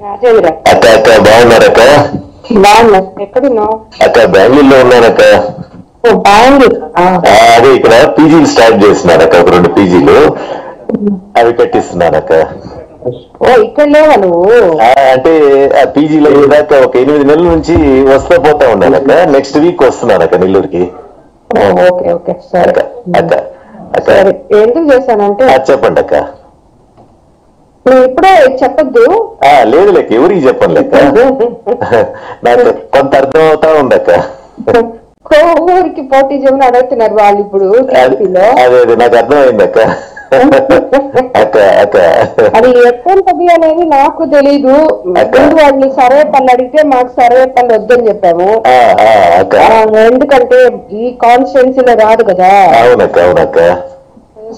రాజేంద్ర అక్క అక్క బాగున్నారక్క? బాగున్నా. ఎక్కడున్నావు? అక్క బెంగళూరులో ఉన్నానక్క. బెంగళూరు. అదే ఇక్కడ పీజీలు స్టార్ట్ చేస్తున్నానక్క, ఒక 2 పీజీలు అవి కట్టిస్తున్నానక్క. ఓ ఇక్కడ లేవా నువ్వు? అంటే ఆ పీజీలో దాకా ఒక 8 నెలల నుంచి వస్తా పోతా ఉన్నానక్క. నెక్స్ట్ వీక్ వస్తున్నానక్క నెల్లూరుకి. ఓకే ఓకే సరే అక్క అక్క సరే. ఎందుకు చేశానంటే చెప్పండి అక్క. నువ్వు ఇప్పుడే చెప్పద్దు. లేదు లెక్క, ఎవరికి చెప్పను లెక్క. నాకు కొంత అర్థం అవుతా ఉందక్క. ఊరికి పోటీ చేయమని అడుగుతున్నారు వాళ్ళు ఇప్పుడు. అదే అదే నాకు అర్థమైందక్క. అక్క అక్క అది ఎట్లుంటది అనేది నాకు తెలీదు. ముందు వాళ్ళని సర్వే పనులు అడిగితే మాకు సర్వే పనులు వద్దని చెప్పాము. ఎందుకంటే ఈ కాన్స్టిట్యున్సీలో రాదు కదా. అవునక్క అవునక్క.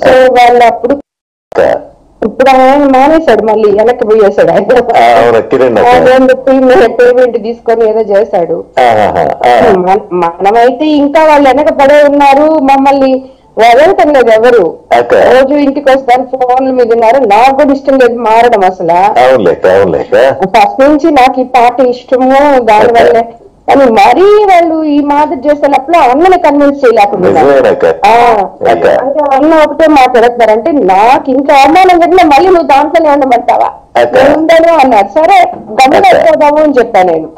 సో వాళ్ళు అప్పుడు ఇప్పుడు ఆయన మానేశాడు, మళ్ళీ వెనక్కి పోయేసాడు. ఆయన పేమెంట్ తీసుకొని ఏదో చేశాడు. మనమైతే ఇంకా వాళ్ళు వెనక పడే ఉన్నారు, మమ్మల్ని వదలటం లేదు ఎవరు. రోజు ఇంటికి వస్తారు, ఫోన్ల మీద ఉన్నారు. నాకు కూడా ఇష్టం లేదు మారడం అసలు. ఫస్ట్ నుంచి నాకు ఈ పాట ఇష్టము, దానివల్ల. కానీ మరీ వాళ్ళు ఈ మాదిరి చేసేటప్పుడు అన్నని కన్విన్స్ చేయలేకుండా అంటే అన్న ఒకటే మాట్లాడుతున్నారు. అంటే నాకు ఇంకా అవమానం జరిగినా మళ్ళీ నువ్వు దాంట్లోనే ఉండమంటావా? ఉండను అన్నారు. సరే గమనిపోదాము అని చెప్పాను నేను.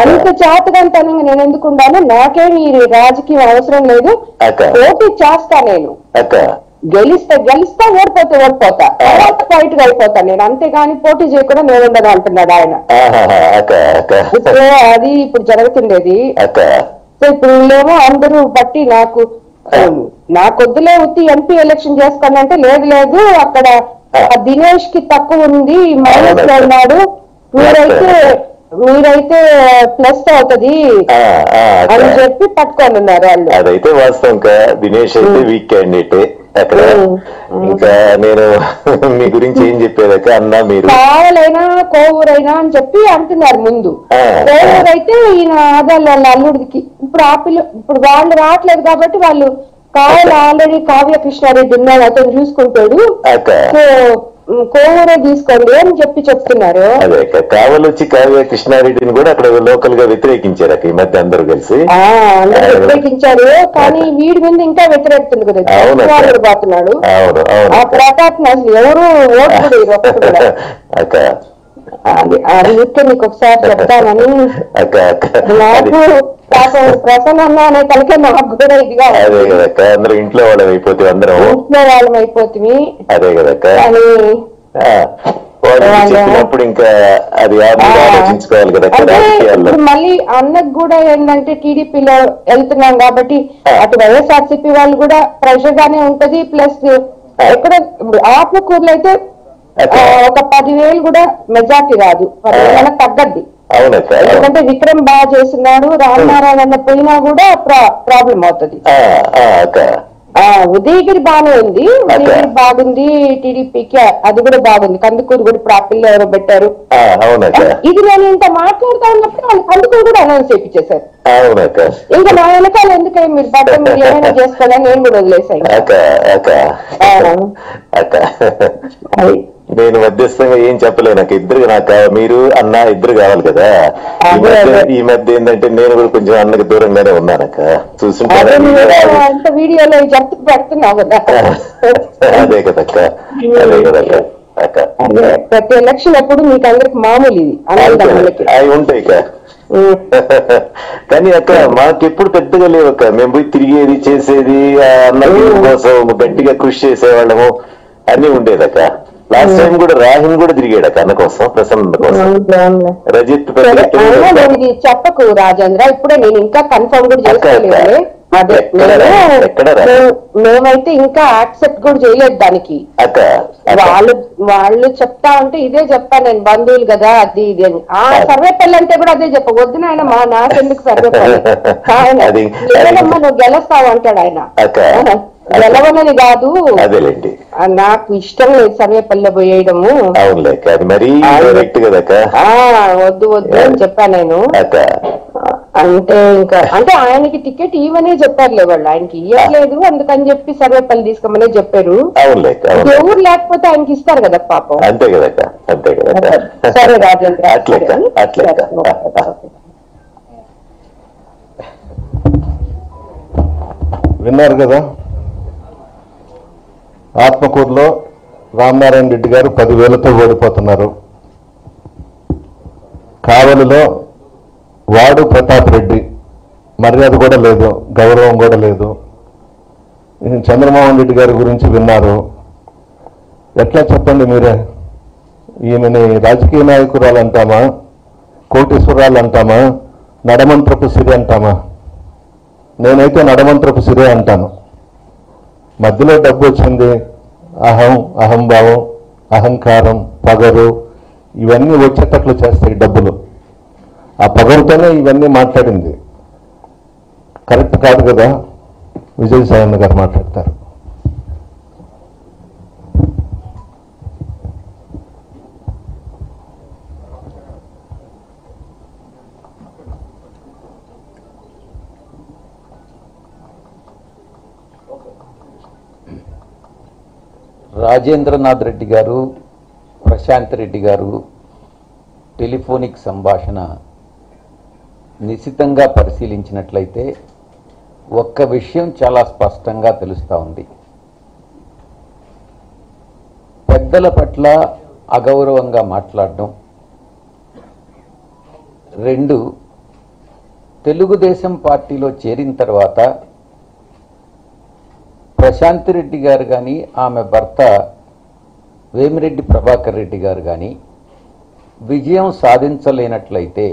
అంత చేతకంతనంగా నేను ఎందుకు ఉండాను? నాకేమి రాజకీయం అవసరం లేదు, పోటీ చేస్తా నేను. గెలిస్తా ఓడిపోతా తర్వాత ఫైట్ గా అయిపోతా నేను, అంతేగాని పోటీ చేయకుండా నేను ఉండదు అంటున్నాడు ఆయన. సో అది ఇప్పుడు జరుగుతుండేది. సో ఇప్పుడు వీళ్ళేమో అందరూ బట్టి నాకొద్దులే ఉత్తి ఎంపీ ఎలక్షన్ చేసుకోండి, లేదు అక్కడ దినేష్ కి తక్కువ ఉంది, మైనస్ లో ఉన్నాడు, మీరైతే ప్లస్ అవుతుంది అని చెప్పి పట్టుకొని ఉన్నారు వాళ్ళు. అదైతే వాస్తవం. దినేష్ అయితే వీక్ క్యాండిడేట్ అక్కడ. ఇంకా నేను మీ గురించి ఏం చెప్పేదాక అన్నా, మీరు కావాలైనా కోవూరైనా అని చెప్పి అంటున్నారు ముందు. కోవూరు అయితే ఈయన ఆదాలు వాళ్ళ అల్లుడికి ఇప్పుడు వాళ్ళు రావట్లేదు కాబట్టి వాళ్ళు కావాలి. ఆల్రెడీ కావ్య కృష్ణారెడ్డి ఉన్నాడు, అతను చూసుకుంటాడు. సో కోవూరే తీసుకోండి అని చెప్తున్నారు. అదే కావాలొచ్చి కావ్య కృష్ణారెడ్డిని కూడా అక్కడ లోకల్ గా వ్యతిరేకించారు ఈ మధ్య అందరూ కలిసి. వ్యతిరేకించారు, కానీ వీడి మీద ఇంకా వ్యతిరేకుతుంది కదా పోతున్నాడు. ఆ ప్రతాప్ అసలు ఎవరు ఓటు కూడా అది చూస్తే నీకు ఒకసారి చెప్తానని. నాకు ప్రసన్న అన్న అనే తలకే నాకు కూడా ఇదిగా అందరూ ఇంట్లో వాళ్ళం అయిపోతుంది, అందరం ఇంట్లో వాళ్ళం అయిపోతుంది. అదే కదక్క. చెప్పినప్పుడు ఇంకా అది ఆలోచించుకోవాలి కదా. మళ్ళీ అన్నకు కూడా ఏంటంటే టీడీపీలో వెళ్తున్నాం కాబట్టి అటు వైఎస్ఆర్సీపీ వాళ్ళు కూడా ప్రెషర్ గానే ఉంటది. ప్లస్ ఎక్కడ ఆత్మకూరులో అయితే ఒక 10,000 కూడా మెజార్టీ రాదు, 10,000 తగ్గద్ది. ఎందుకంటే విక్రమ్ బాగా చేస్తున్నాడు, రామనారాయణ పోయినా కూడా ప్రాబ్లం అవుతుంది. ఉదయగిరి బాగానే ఉంది, ఉదయగిరి బాగుంది టీడీపీకి, అది కూడా బాగుంది. కందుకూరు కూడా ఇప్పుడు ఆ పిల్ల ఎవరో పెట్టారు. ఇది నేను ఇంత మాట్లాడుతా ఉన్నప్పుడు వాళ్ళు కందుకూరు కూడా అనౌన్స్ చేయించేశారు. ఇంకా నా వెనకాల ఎందుకని మీరు బట్ట మీరు ఏమైనా చేసుకోవాలని నేను కూడా వదిలేసాను. నేను మధ్యస్థంగా ఏం చెప్పలేదు. నాకు మీరు అన్న ఇద్దరు కావాలి కదా. ఈ మధ్య ఏంటంటే నేను కూడా కొంచెం అన్నకి దూరంగానే ఉన్నానక్క. చూసుంటాను వీడియోలో చెప్తూ పెడుతున్నావు కదా. అదే కదక్క, అదే కదక్క. ప్రతి ఎలక్షన్ అప్పుడు మీకు అందరికి మామూలు ఇది అవి ఉంటాయి అక్క. కానీ అక్క మాకెప్పుడు పెద్దగా లేవు అక్క. మేము పోయి తిరిగేది చేసేది, అన్న కోసం గట్టిగా కృషి చేసేవాళ్ళము, అన్ని ఉండేదక్క. లాస్ట్ టైం కూడా రాహిం కూడా తిరిగాడు అన్న కోసం, ప్రసన్న కోసం. రజిత్ చెప్పకు రాజేంద్ర, ఇప్పుడే నేను ఇంకా కన్ఫర్మ్ కూడా చేసుకోలేదు. అదే మేమైతే ఇంకా యాక్సెప్ట్ కూడా చేయలేదు దానికి. వాళ్ళు చెప్తా ఉంటే ఇదే చెప్పాను నేను, బంధువులు కదా అది ఇది అని. ఆ సర్వే పల్లి అంటే కూడా అదే చెప్ప నాయన, మా నాకెందుకు సర్వే పల్లి, లేదమ్మా నువ్వు గెలుస్తావు అంటాడు ఆయన. గెలవనని కాదు, నాకు ఇష్టం లేదు సర్వేపల్లి పోయేయడము. వద్దు అని చెప్పాను నేను. అంటే ఇంకా అంటే ఆయనకి టికెట్ ఇవ్వనే చెప్పారులే వాళ్ళు, ఆయనకి ఇవ్వట్లేదు అందుకని చెప్పి సర్వేపల్లి తీసుకోమనే చెప్పారు. ఎవరు లేకపోతే ఆయనకి ఇస్తారు కదా పాపం. అంతే కదా అంతే కదా. సరే రాజేంద్ర, అట్లే విన్నారు కదా, ఆత్మకూరులో రామనారాయణ రెడ్డి గారు 10,000తో ఓడిపోతున్నారు. కావలిలో వాడు ప్రతాప్ రెడ్డి, మర్యాద కూడా లేదు, గౌరవం కూడా లేదు. చంద్రమోహన్ రెడ్డి గారి గురించి విన్నారు. ఎట్లా చెప్పండి మీరే? ఈమెని రాజకీయ నాయకురాలు అంటామా, కోటీశ్వరాలు అంటామా, నడమంత్రపు సిరి అంటామా? నేనైతే నడమంత్రపు సిరి అంటాను. మధ్యలో డబ్బు వచ్చింది, అహంభావం, అహంకారం, పగరు, ఇవన్నీ వచ్చేటట్లు చేస్తాయి డబ్బులు. ఆ పగరుతోనే ఇవన్నీ మాట్లాడింది. కరెక్ట్ కాదు కదా. విజయసాయి గారు మాట్లాడతారు. రాజేంద్రనాథ్ రెడ్డి గారు, ప్రశాంత్ రెడ్డి గారు టెలిఫోనిక్ సంభాషణ నిశితంగా పరిశీలించినట్లయితే ఒక్క విషయం చాలా స్పష్టంగా తెలుస్తూ ఉంది. పెద్దల పట్ల అగౌరవంగా మాట్లాడడం, 2 తెలుగుదేశం పార్టీలో చేరిన తర్వాత ప్రశాంత్ రెడ్డి గారు కానీ ఆమె భర్త వేమిరెడ్డి ప్రభాకర్ రెడ్డి గారు కానీ విజయం సాధించలేనట్లయితే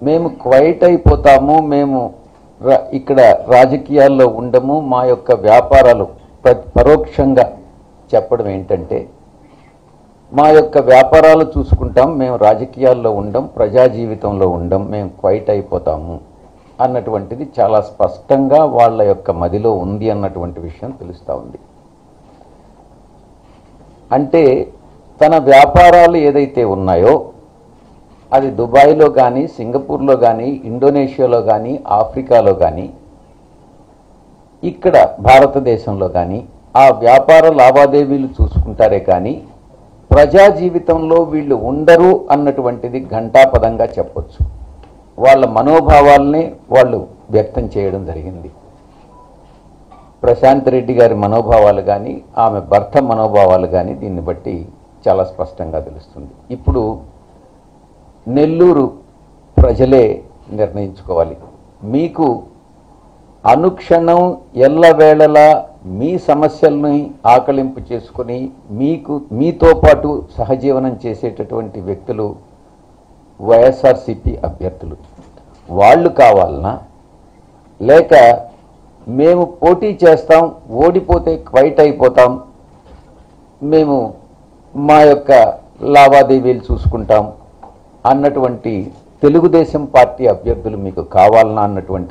మేము క్వైట్ అయిపోతాము, మేము ఇక్కడ రాజకీయాల్లో ఉండము, మా యొక్క వ్యాపారాలు పరోక్షంగా చెప్పడం ఏంటంటే మా యొక్క వ్యాపారాలు చూసుకుంటాం, మేము రాజకీయాల్లో ఉండం, ప్రజా జీవితంలో ఉండం, మేము క్వైట్ అయిపోతాము అన్నటువంటిది చాలా స్పష్టంగా వాళ్ళ యొక్క మదిలో ఉంది అన్నటువంటి విషయం తెలుస్తూ ఉంది. అంటే తన వ్యాపారాలు ఏదైతే ఉన్నాయో అది దుబాయ్లో కానీ, సింగపూర్లో కానీ, ఇండోనేషియాలో కానీ, ఆఫ్రికాలో కానీ, ఇక్కడ భారతదేశంలో కానీ ఆ వ్యాపార లావాదేవీలు చూసుకుంటారే కానీ ప్రజా జీవితంలో వీళ్ళు ఉండరు అన్నటువంటిది ఘంటాపదంగా చెప్పొచ్చు. వాళ్ళ మనోభావాలనే వాళ్ళు వ్యక్తం చేయడం జరిగింది. ప్రశాంత్ రెడ్డి గారి మనోభావాలు కానీ ఆమె భర్త మనోభావాలు కానీ దీన్ని బట్టి చాలా స్పష్టంగా తెలుస్తుంది. ఇప్పుడు నెల్లూరు ప్రజలే నిర్ణయించుకోవాలి. మీకు అనుక్షణం ఎల్లవేళలా మీ సమస్యల్ని ఆకలింపు చేసుకుని మీతో పాటు సహజీవనం చేసేటటువంటి వ్యక్తులు వైఎస్ఆర్సీపీ అభ్యర్థులు. వాళ్ళు కావాలనా, లేక మేము పోటీ చేస్తాం, ఓడిపోతే క్వైట్ అయిపోతాం, మేము మా యొక్క లావాదేవీలు చూసుకుంటాం అన్నటువంటి తెలుగుదేశం పార్టీ అభ్యర్థులు మీకు కావాలనా అన్నటువంటి